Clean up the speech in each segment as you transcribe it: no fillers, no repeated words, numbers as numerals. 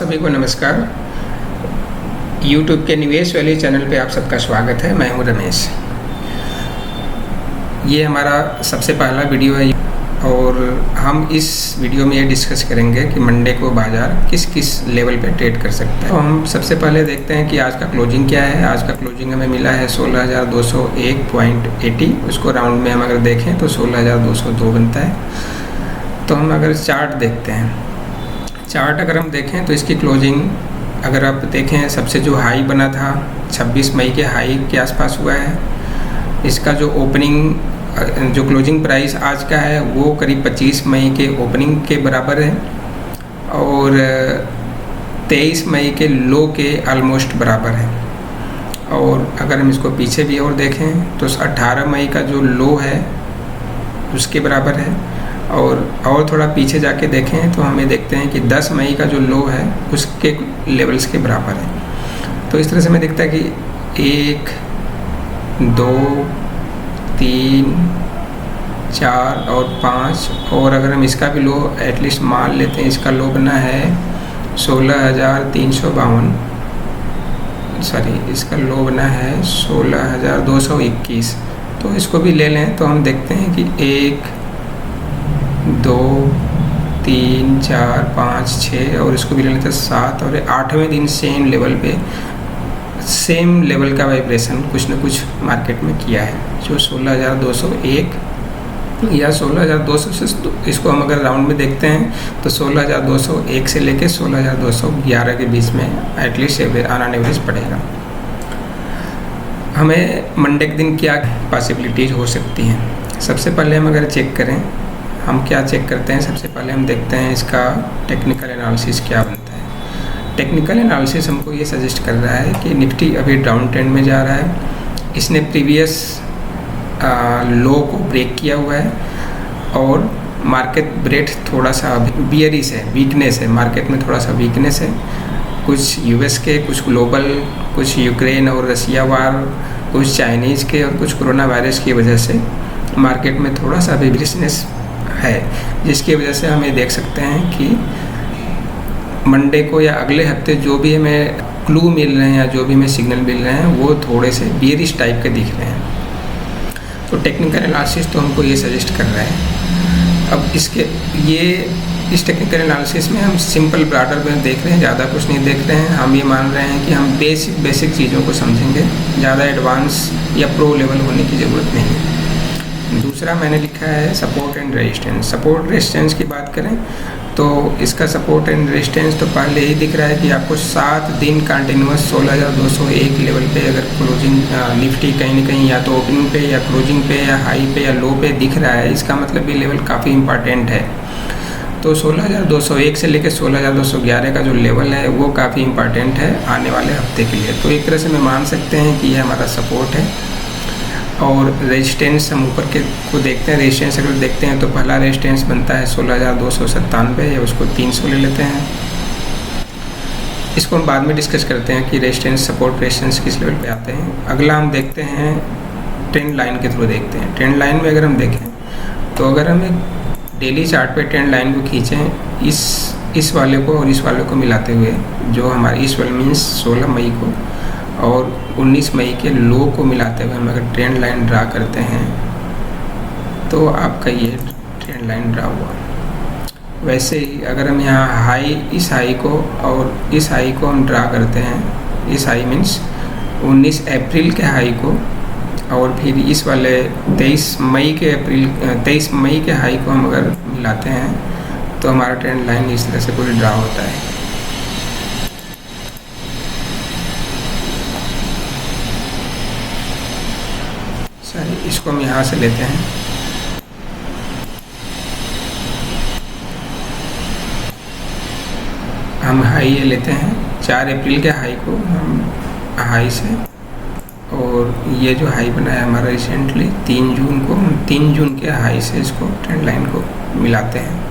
सभी को नमस्कार। YouTube के निवेश वैली चैनल पे आप सबका स्वागत है। मैं हूं रमेश। ये हमारा सबसे पहला वीडियो है और हम इस वीडियो में ये डिस्कस करेंगे कि मंडे को बाज़ार किस किस लेवल पे ट्रेड कर सकता है। तो हम सबसे पहले देखते हैं कि आज का क्लोजिंग क्या है। आज का क्लोजिंग हमें मिला है 16,201.80। उसको राउंड में हम अगर देखें तो 16,202 बनता है। तो हम अगर चार्ट देखते हैं, चार्ट अगर हम देखें तो इसकी क्लोजिंग अगर आप देखें, सबसे जो हाई बना था 26 मई के हाई के आसपास हुआ है। इसका जो ओपनिंग जो क्लोजिंग प्राइस आज का है वो करीब 25 मई के ओपनिंग के बराबर है और 23 मई के लो के ऑलमोस्ट बराबर है। और अगर हम इसको पीछे भी और देखें तो 18 मई का जो लो है उसके बराबर है और थोड़ा पीछे जाके देखें तो हमें देखते हैं कि 10 मई का जो लो है उसके लेवल्स के बराबर है। तो इस तरह से हमें दिखता है कि 1, 2, 3, 4 और 5 और अगर हम इसका भी लो एटलीस्ट मान लेते हैं, इसका लो बना है 16,352, सॉरी इसका लो बना है 16,221। तो इसको भी ले लें तो हम देखते हैं कि 1, 2, 3, 4, 5, 6 और इसको भी ले लेते हैं 7 और 8वें दिन सेम लेवल का वाइब्रेशन कुछ न कुछ मार्केट में किया है, जो 16,201 या 16,200 से इसको हम अगर राउंड में देखते हैं तो 16,201 से लेके 16,211 के बीच में एटलीस्ट ऑन एवरेज पड़ेगा। हमें मंडे के दिन क्या पॉसिबिलिटीज़ हो सकती हैं। सबसे पहले हम अगर चेक करें, हम क्या चेक करते हैं, सबसे पहले हम देखते हैं इसका टेक्निकल एनालिसिस क्या बनता है। टेक्निकल एनालिसिस हमको ये सजेस्ट कर रहा है कि निफ्टी अभी डाउन ट्रेंड में जा रहा है। इसने प्रीवियस लो को ब्रेक किया हुआ है और मार्केट ब्रेड थोड़ा सा बियरिश है, वीकनेस है, मार्केट में थोड़ा सा वीकनेस है। कुछ यूएस के, कुछ ग्लोबल, कुछ यूक्रेन और रसिया वार, कुछ चाइनीज़ के और कुछ कोरोना वायरस की वजह से मार्केट में थोड़ा सा बियरिशनेस है, जिसकी वजह से हम ये देख सकते हैं कि मंडे को या अगले हफ्ते जो भी हमें क्लू मिल रहे हैं या जो भी हमें सिग्नल मिल रहे हैं वो थोड़े से बियरिश टाइप के दिख रहे हैं। तो टेक्निकल एनालिसिस तो हमको ये सजेस्ट कर रहा है। अब इस टेक्निकल एनालिसिस में हम सिंपल ब्रॉडर में देख रहे हैं, ज़्यादा कुछ नहीं देख रहे हैं। हम ये मान रहे हैं कि हम बेसिक चीज़ों को समझेंगे, ज़्यादा एडवांस या प्रो लेवल होने की ज़रूरत नहीं है। दूसरा मैंने लिखा है support and resistance. Support resistance की बात करें तो इसका सपोर्ट एंड रेजिस्टेंस तो पहले ही दिख रहा है कि आपको 7 दिन कंटिन्यूस 16,201 लेवल पे अगर क्लोजिंग निफ्टी कहीं ना कहीं या तो ओपनिंग पे या क्लोजिंग पे या हाई पे या लो पे दिख रहा है, इसका मतलब ये लेवल काफ़ी इंपॉर्टेंट है। तो 16,201 से लेकर 16,211 का जो लेवल है वो काफ़ी इंपॉर्टेंट है आने वाले हफ्ते के लिए। तो एक तरह से मैं मान सकते हैं कि यह हमारा सपोर्ट है। और रेजिस्टेंस हम ऊपर के को देखते हैं। रेजिस्टेंस अगर देखते हैं तो पहला रेजिस्टेंस बनता है 16,297 या उसको 300 ले लेते हैं। इसको हम बाद में डिस्कस करते हैं कि रेजिस्टेंस सपोर्ट रेजिस्टेंस किस लेवल पे आते हैं। अगला हम देखते हैं ट्रेंड लाइन के थ्रू देखते हैं। ट्रेंड लाइन में अगर हम देखें तो अगर हम एक डेली चार्ट पे ट्रेंड लाइन को खींचें, इस वाले को और इस वाले को मिलाते हुए, जो हमारे इस वाले मीन्स 16 मई को और 19 मई के लो को मिलाते हुए हम अगर ट्रेंड लाइन ड्रा करते हैं तो आपका ये ट्रेंड लाइन ड्रा हुआ। वैसे ही अगर हम यहाँ इस हाई को और इस हाई को हम ड्रा करते हैं, इस हाई मीन्स 19 अप्रैल के हाई को और फिर इस वाले 23 मई के हाई को हम अगर मिलाते हैं तो हमारा ट्रेंड लाइन इस तरह से पूरी ड्रा होता है। इसको हम यहाँ से लेते हैं। हम हाई ये लेते हैं 4 अप्रैल के हाई को हम हाई से, और ये जो हाई बना है हमारा रिसेंटली 3 जून को, हम 3 जून के हाई से इसको ट्रेंड लाइन को मिलाते हैं।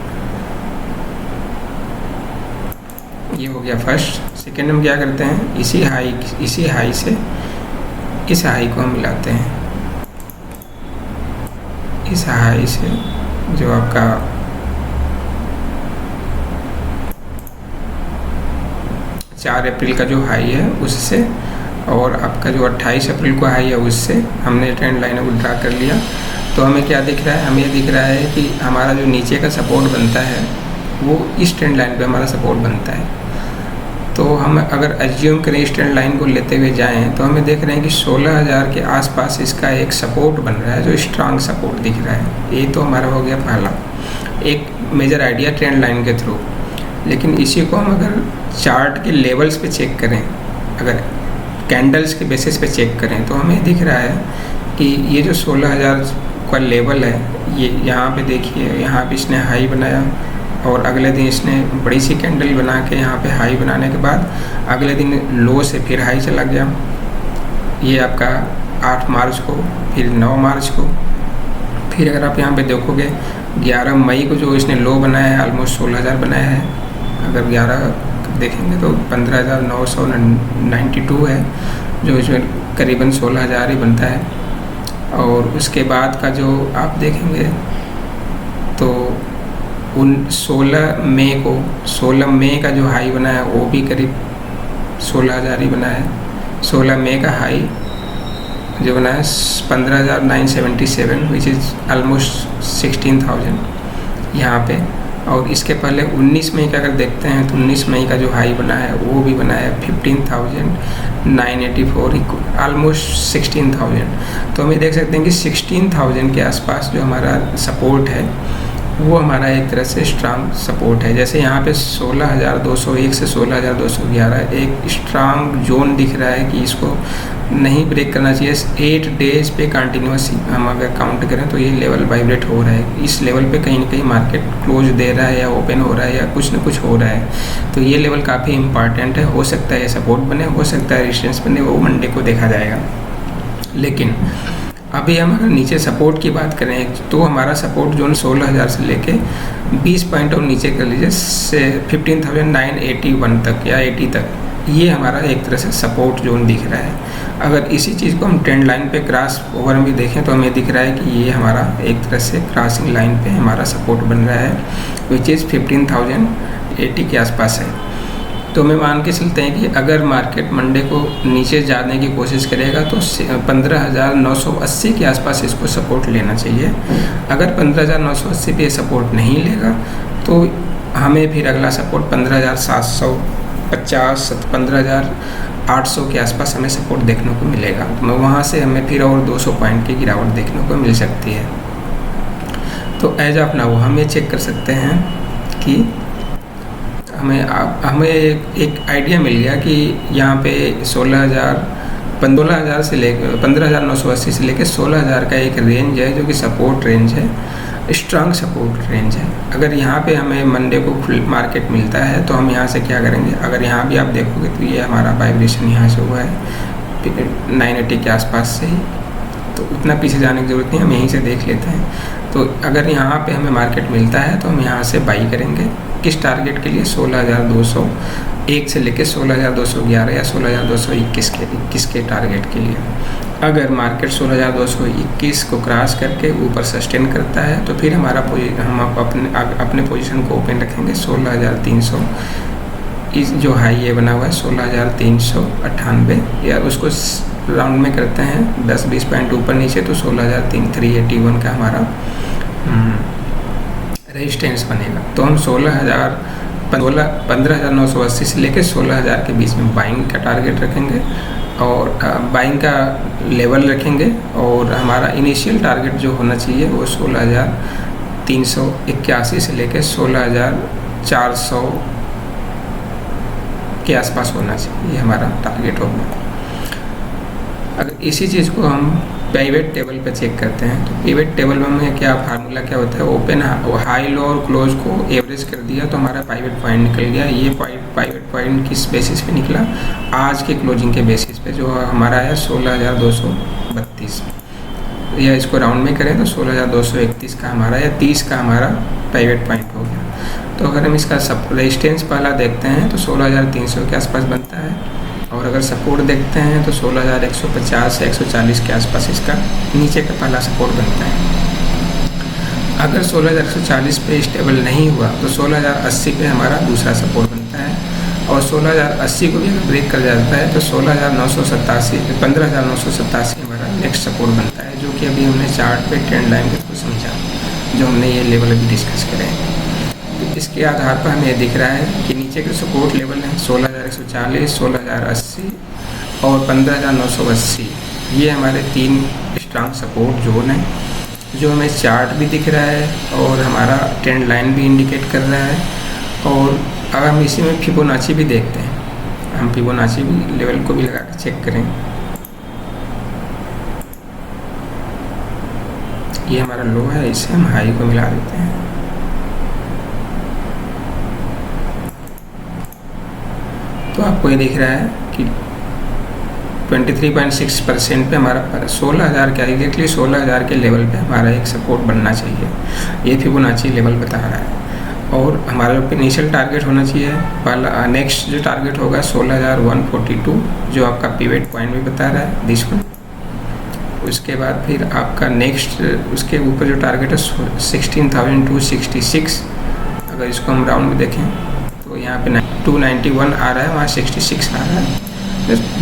ये हो गया फर्स्ट। सेकेंड हम क्या करते हैं, इसी हाई से इस हाई को हम मिलाते हैं। इस हाई से जो आपका 4 अप्रैल का जो हाई है उससे और आपका जो 28 अप्रैल को हाई है उससे हमने ट्रेंड लाइन को ड्रा कर लिया। तो हमें क्या दिख रहा है, हमें दिख रहा है कि हमारा जो नीचे का सपोर्ट बनता है वो इस ट्रेंड लाइन पे हमारा सपोर्ट बनता है। तो हम अगर एज्यूम करें इस ट्रेंड लाइन को लेते हुए जाएं तो हमें देख रहे हैं कि 16,000 के आसपास इसका एक सपोर्ट बन रहा है जो स्ट्रांग सपोर्ट दिख रहा है। ये तो हमारा हो गया पहला एक मेजर आइडिया ट्रेंड लाइन के थ्रू। लेकिन इसी को हम अगर चार्ट के लेवल्स पे चेक करें, अगर कैंडल्स के बेसिस पे चेक करें तो हमें दिख रहा है कि ये जो 16,000 का लेवल है, ये यहाँ पे देखिए, यहाँ पे इसने हाई बनाया और अगले दिन इसने बड़ी सी कैंडल बना के यहाँ पे हाई बनाने के बाद अगले दिन लो से फिर हाई चला गया। ये आपका 8 मार्च को, फिर 9 मार्च को, फिर अगर आप यहाँ पे देखोगे 11 मई को जो इसने लो बनाया है ऑलमोस्ट 16,000 बनाया है। अगर 11 देखेंगे तो 15,992 है जो इसमें करीबन 16,000 ही बनता है। और उसके बाद का जो आप देखेंगे तो उन 16 मई का जो हाई बना है वो भी करीब 16,000 ही बना है। 16 मई का हाई जो बना है 15,977 विच इज़ ऑलमोस्ट 16,000 यहाँ पे। और इसके पहले 19 मई का अगर देखते हैं तो 19 मई का जो हाई बना है वो भी बना है 15,984 ऑलमोस्ट 16,000। तो हम ये देख सकते हैं कि 16,000 के आसपास जो हमारा सपोर्ट है वो हमारा एक तरह से स्ट्रांग सपोर्ट है। जैसे यहाँ पे 16,201 से 16,211 एक स्ट्रांग जोन दिख रहा है कि इसको नहीं ब्रेक करना चाहिए। 8 डेज पे कंटिन्यूस हम अगर काउंट करें तो ये लेवल वाइब्रेट हो रहा है। इस लेवल पे कहीं ना कहीं मार्केट क्लोज दे रहा है या ओपन हो रहा है या कुछ ना कुछ हो रहा है। तो ये लेवल काफ़ी इंपॉर्टेंट है। हो सकता है सपोर्ट बने, हो सकता है रेजिस्टेंस बने, वो मंडे को देखा जाएगा। लेकिन अभी हम अगर नीचे सपोर्ट की बात करें तो हमारा सपोर्ट जोन 16,000 से लेके 20 पॉइंट और नीचे कर लीजिए से 15,981 तक या 80 तक, ये हमारा एक तरह से सपोर्ट जोन दिख रहा है। अगर इसी चीज़ को हम ट्रेंड लाइन पे क्रॉस ओवर में भी देखें तो हमें दिख रहा है कि ये हमारा एक तरह से क्रॉसिंग लाइन पे हमारा सपोर्ट बन रहा है विच इज़ 15,080 के आसपास है। तो मैं मान के चलते हैं कि अगर मार्केट मंडे को नीचे जाने की कोशिश करेगा तो 15,980 के आसपास इसको सपोर्ट लेना चाहिए। अगर 15,980 पे सपोर्ट नहीं लेगा तो हमें फिर अगला सपोर्ट 15,750 15,800 के आसपास हमें सपोर्ट देखने को मिलेगा। तो वहाँ से हमें फिर और 200 पॉइंट की गिरावट देखने को मिल सकती है। तो एज ऑफ नाउ हम ये चेक कर सकते हैं कि हमें एक आइडिया मिल गया कि यहाँ पे 15,000 से लेकर 15,980 से लेकर 16,000 का एक रेंज है जो कि सपोर्ट रेंज है, स्ट्रांग सपोर्ट रेंज है। अगर यहाँ पे हमें मंडे को फुल मार्केट मिलता है तो हम यहाँ से क्या करेंगे, अगर यहाँ भी आप देखोगे तो ये हमारा वाइब्रेशन यहाँ से हुआ है 980 के आसपास से ही, तो उतना पीछे जाने की ज़रूरत नहीं, हम यहीं से देख लेते हैं। तो अगर यहाँ पे हमें मार्केट मिलता है तो हम यहाँ से बाई करेंगे। किस टारगेट के लिए, 16,201 से लेकर 16,211 या 16,221 के टारगेट के लिए। अगर मार्केट 16,221 को क्रॉस करके ऊपर सस्टेन करता है तो फिर हमारा हम अपने पोजीशन को ओपन रखेंगे 16,300, इस जो हाई ये बना हुआ है 16,398 या उसको राउंड में करते हैं 10-20 पॉइंट ऊपर नीचे तो 16,381 का हमारा रेजिस्टेंस बनेगा। तो हम 15,980 से लेकर 16,000 के बीच में बाइंग का टारगेट रखेंगे और बाइंग का लेवल रखेंगे और हमारा इनिशियल टारगेट जो होना चाहिए वो 16,381 से लेकर 16,400 के आसपास होना चाहिए, ये हमारा टारगेट होगा। अगर इसी चीज़ को हम पिवट टेबल पे चेक करते हैं तो पिवट टेबल में क्या फार्मूला क्या होता है, ओपन हाई लो और क्लोज को एवरेज कर दिया तो हमारा पिवट पॉइंट निकल गया। ये पिवट पॉइंट किस बेसिस पे निकला, आज के क्लोजिंग के बेसिस पे जो हमारा है 16,232, या इसको राउंड में करें तो 16,231 का हमारा या 30 का हमारा पिवट पॉइंट हो गया। तो अगर हम इसका रेजिस्टेंस पहला देखते हैं तो 16,300 के आसपास बनता है और अगर सपोर्ट देखते हैं तो 16,150 से 140 के आसपास इसका नीचे का पहला सपोर्ट बनता है। अगर 16,140 पे स्टेबल नहीं हुआ तो 16,080 पे हमारा दूसरा सपोर्ट बनता है और 16,080 को भी अगर ब्रेक कर जाता है तो 16,987 15,987 हमारा नेक्स्ट सपोर्ट बनता है, जो कि अभी हमने चार्ट पे ट्रेंड लाइन के थ्रू समझा, जो हमने ये लेवल अभी डिस्कस करे हैं। तो इसके आधार पर हमें ये दिख रहा है कि नीचे के सपोर्ट लेवल हैं 16,140, 16,080 और 15,980। ये हमारे 3 स्ट्रांग सपोर्ट जोन है, जो हमें चार्ट भी दिख रहा है और हमारा ट्रेंड लाइन भी इंडिकेट कर रहा है। और अगर हम इसी में फिबोनाची भी देखते हैं, हम फिबोनाची भी लेवल को भी लगा कर चेक करें। ये हमारा लो है, इसे हम हाई को मिला देते हैं। तो आपको ये दिख रहा है कि 23.6% पे हमारा 16,000 के एग्जैक्टली 16,000 के लेवल पे हमारा एक सपोर्ट बनना चाहिए। ये फिबोनाची लेवल बता रहा है। और हमारा जो इनिशियल टारगेट होना चाहिए पहला, नेक्स्ट जो टारगेट होगा 16,142, जो आपका पिवट पॉइंट भी बता रहा है दिस वन। उसके बाद फिर आपका नेक्स्ट उसके ऊपर जो टारगेट है 16,266। अगर इसको हम राउंड में देखें तो यहाँ पे 291 आ रहा है, वहाँ 66 आ रहा है,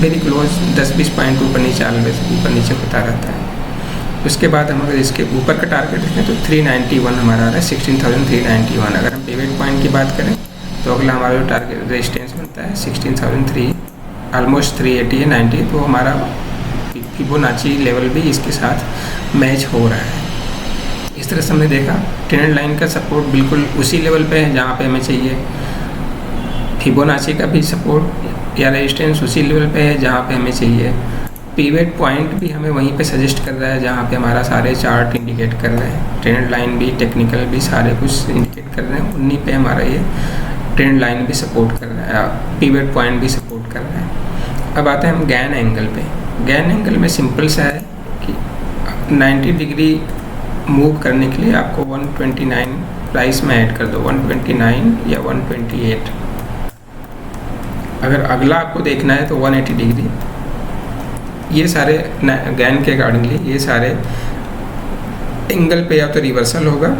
वेरी क्लोज, 10-20 पॉइंट ऊपर नीचे होता रहता है। उसके बाद हम अगर इसके ऊपर का टारगेट देखें तो 391 हमारा आ रहा है, 16,391। अगर हम पिवट पॉइंट की बात करें तो अगला हमारा जो टारगेट रेजिस्टेंस बनता है 16,003, ऑलमोस्ट 380 है, 90, तो हमारा फिबोनाची लेवल भी इसके साथ मैच हो रहा है। इस तरह से हमने देखा ट्रेंड लाइन का सपोर्ट बिल्कुल उसी लेवल पे है जहाँ पे हमें चाहिए, फिबोनाची का भी सपोर्ट या रेजिस्टेंस उसी लेवल पे है जहाँ पे हमें चाहिए, पिवट पॉइंट भी हमें वहीं पे सजेस्ट कर रहा है जहाँ पे हमारा सारे चार्ट इंडिकेट कर रहे हैं, ट्रेंड लाइन भी टेक्निकल भी सारे कुछ इंडिकेट कर रहे हैं, उन्हीं पे हमारा ये ट्रेंड लाइन भी सपोर्ट कर रहा है, पिवट पॉइंट भी सपोर्ट कर रहा है। अब आते हैं हम गैन एंगल पे। गैन एंगल में सिंपल सा है कि 90 डिग्री मूव करने के लिए आपको 129 प्राइस में ऐड कर दो, 129 या 128। अगर अगला आपको देखना है तो 180 डिग्री। ये सारे गैन के अकॉर्डिंगली ये सारे एंगल पे या तो रिवर्सल होगा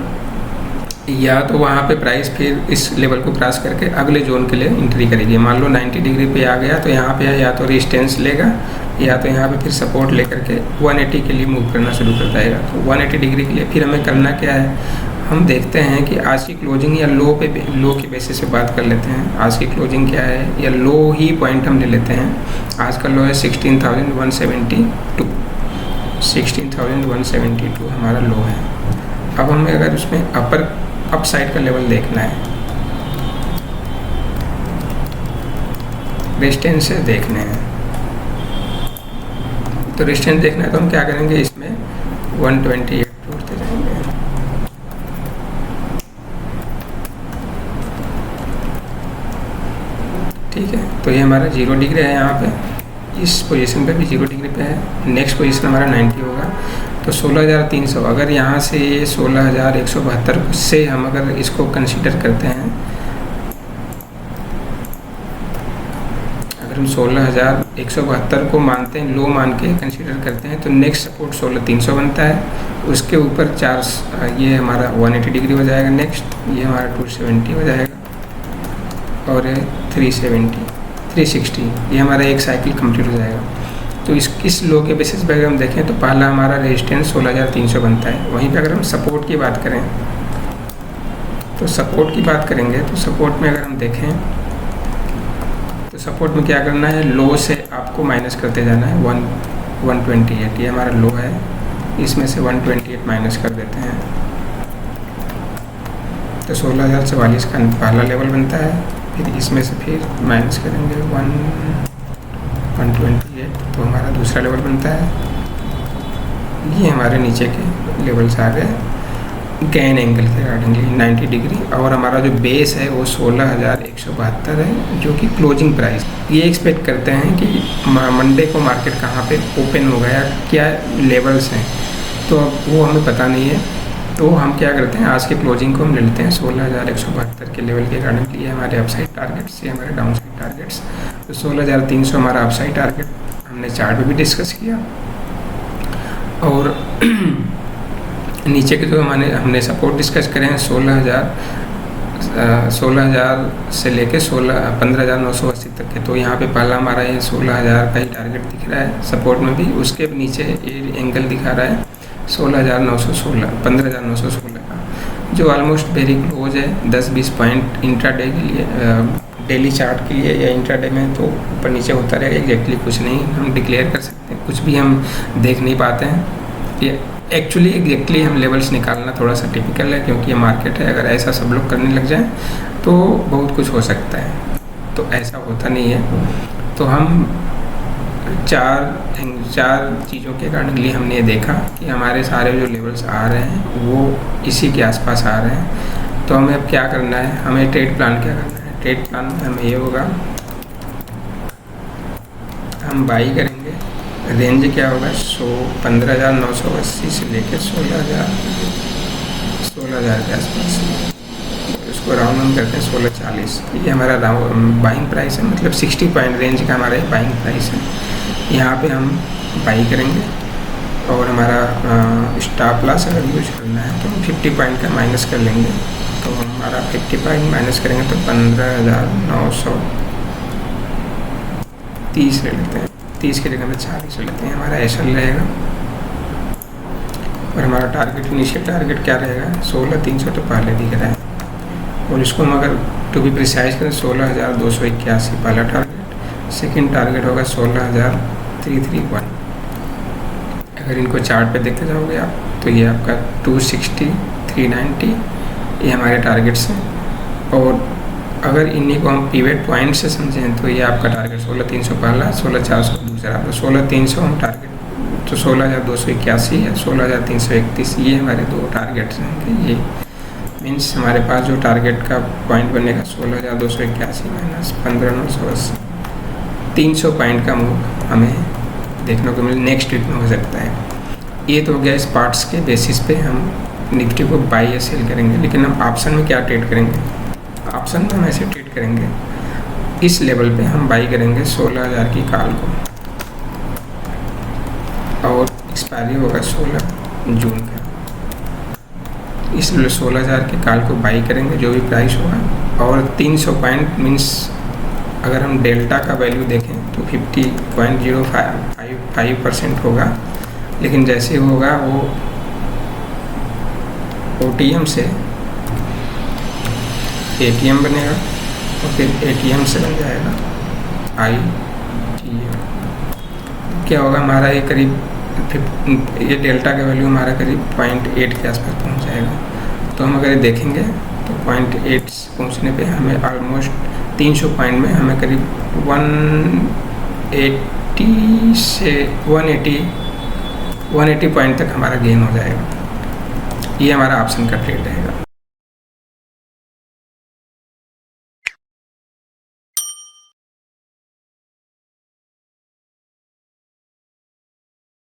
या तो वहाँ पे प्राइस फिर इस लेवल को क्रॉस करके अगले जोन के लिए एंट्री करेगी। मान लो 90 डिग्री पे आ गया तो यहाँ पे या तो रेजिस्टेंस लेगा या तो यहाँ पे फिर सपोर्ट लेकर के 180 के लिए मूव करना शुरू कर देगा। तो 180 डिग्री के लिए फिर हमें करना क्या है, हम देखते हैं कि आज की क्लोजिंग या लो के बेसिस पे बात कर लेते हैं। आज की क्लोजिंग क्या है या लो ही पॉइंट हम ले लेते हैं। आज का लो है 16,172, 16,172 हमारा लो है। अब हमें अगर उसमें अप साइड का लेवल देखना है, रेजिस्टेंस से देखने हैं, तो रेजिस्टेंस देखना है तो हम क्या करेंगे, इसमें 128 जोड़ते जाएंगे। ठीक है, तो ये हमारा 0 डिग्री है, यहाँ पे इस पोजीशन पे भी 0 डिग्री पे है। नेक्स्ट पोजीशन हमारा 90 होगा, तो 16,300। अगर यहाँ से 16,172 से हम अगर इसको कंसीडर करते हैं, अगर हम 16,172 को मानते हैं, लो मान के कंसीडर करते हैं, तो नेक्स्ट सपोर्ट 16,300 बनता है। उसके ऊपर ये हमारा 180 डिग्री हो जाएगा। नेक्स्ट ये हमारा 270 हो जाएगा और 370, 360, ये हमारा एक साइकिल कंप्लीट हो जाएगा। तो इस लो के बेसिस पे अगर हम देखें तो पहला हमारा रेजिस्टेंस 16,300 बनता है। वहीं पे अगर हम सपोर्ट की बात करें तो सपोर्ट की बात करेंगे तो सपोर्ट में अगर हम देखें तो सपोर्ट में क्या करना है, लो से आपको माइनस करते जाना है 128। ये हमारा लो है, इसमें से 128 माइनस कर देते हैं तो 16,044 का पहला लेवल बनता है। फिर इसमें से फिर माइनस करेंगे 128 तो हमारा दूसरा लेवल बनता है। ये हमारे नीचे के लेवल्स आ गए गैन एंगल के अकॉर्डिंगली 90 डिग्री। और हमारा जो बेस है वो 16,172 है, जो कि क्लोजिंग प्राइस। ये एक्सपेक्ट करते हैं कि मंडे को मार्केट कहाँ पे ओपन हो गया, क्या लेवल्स हैं, तो अब वो हमें पता नहीं है। तो हम क्या करते हैं, आज के क्लोजिंग को हम ले लेते हैं 16,172 के लेवल के अकॉर्डिंगली। ये हमारे अपसाइड टारगेट्स, ये हमारे डाउन साइड टारगेट्स। तो 16,300 हमारा अपसाइड टारगेट हमने चार्ट में भी डिस्कस किया। और नीचे के जो हमने सपोर्ट डिस्कस करें हैं 16,000 16,000 से लेके 15,980 तक है। तो यहाँ पे पहला हमारा ये 16,000 का ही टारगेट दिख रहा है सपोर्ट में भी, उसके नीचे ये एंगल दिखा रहा है 15,916 का, जो ऑलमोस्ट वेरी क्लोज है 10-20 पॉइंट इंट्राडे के लिए, डेली चार्ट के लिए या इंट्राडे में तो ऊपर नीचे होता रहेगा। एग्जैक्टली कुछ नहीं हम डिक्लेयर कर सकते, कुछ भी हम देख नहीं पाते हैं। ये एक्चुअली एग्जैक्टली हम लेवल्स निकालना थोड़ा सा टिपिकल है, क्योंकि ये मार्केट है। अगर ऐसा सब लोग करने लग जाएं तो बहुत कुछ हो सकता है, तो ऐसा होता नहीं है। तो हम चार चीज़ों के अकॉर्डिंगली हमने ये देखा कि हमारे सारे जो लेवल्स आ रहे हैं वो इसी के आसपास आ रहे हैं। तो हमें अब क्या करना है, हमें ट्रेड प्लान क्या करना है। ट्रेड प्लान में हमें ये होगा, हम बाई करेंगे, रेंज क्या होगा 15,980 से लेकर 16,000 के आसपास, इसको राउंड ऑन करते हैं 1640। ये हमारा बाइंग प्राइस है, मतलब 60 पॉइंट रेंज का हमारा बाइंग प्राइस है। यहाँ पे हम बाई करेंगे और हमारा स्टॉप लॉस अगर यूज करना है तो हम 50 पॉइंट का माइनस कर लेंगे। तो हमारा 50 पॉइंट माइनस करेंगे तो 15,930 ले लेते हैं, 30 की जगह में 40 लेते हैं, हमारा ऐसा रहेगा। और हमारा टारगेट, इनिशियल टारगेट क्या रहेगा 16,300 तो पहले दिख रहा है, और इसको हम अगर टू बी प्रिसाइज करें 16,281 पहला टारगेट, सेकंड टारगेट होगा 16,331। अगर इनको चार्ट पे देखते जाओगे आप तो ये आपका 260, 390 ये हमारे टारगेट्स हैं। और अगर इन्हीं को हम पीवेट पॉइंट से समझें तो ये आपका टारगेट 16,300 पहला, 16,400 दूसरा। तो 16,300 हम टारगेट, तो 16,281 या 16,331 ये हमारे दो टारगेट्स हैं। ये मीन्स हमारे पास जो टारगेट का पॉइंट बनेगा 16,281 माइनस 15,980, 300 पॉइंट का मूव हमें देखने को मिले नेक्स्ट वीक में हो सकता है। ये तो हो गया इस पार्ट्स के बेसिस पे हम निफ्टी को बाई या सेल करेंगे। लेकिन हम ऑप्शन में क्या ट्रेड करेंगे, ऑप्शन में हम ऐसे ट्रेड करेंगे, इस लेवल पे हम बाई करेंगे 16,000 की कॉल को, और एक्सपायरी होगा 16 जून का। इसलिए 16,000 के कॉल को बाई करेंगे जो भी प्राइस होगा, और 300 पॉइंट मीन्स अगर हम डेल्टा का वैल्यू देखें तो 50.05% होगा। लेकिन जैसे होगा वो OTM से ATM बनेगा, और फिर ATM से बन जाएगा ITM। क्या होगा हमारा ये करीब ये डेल्टा का वैल्यू हमारा करीब 0.8 के आसपास पहुंच जाएगा। तो हम अगर देखेंगे तो 0.8 पहुंचने पे हमें ऑलमोस्ट 300 पॉइंट में हमें करीब 180 से 180 पॉइंट तक हमारा गेन हो जाएगा। ये हमारा ऑप्शन का ट्रेड रहेगा।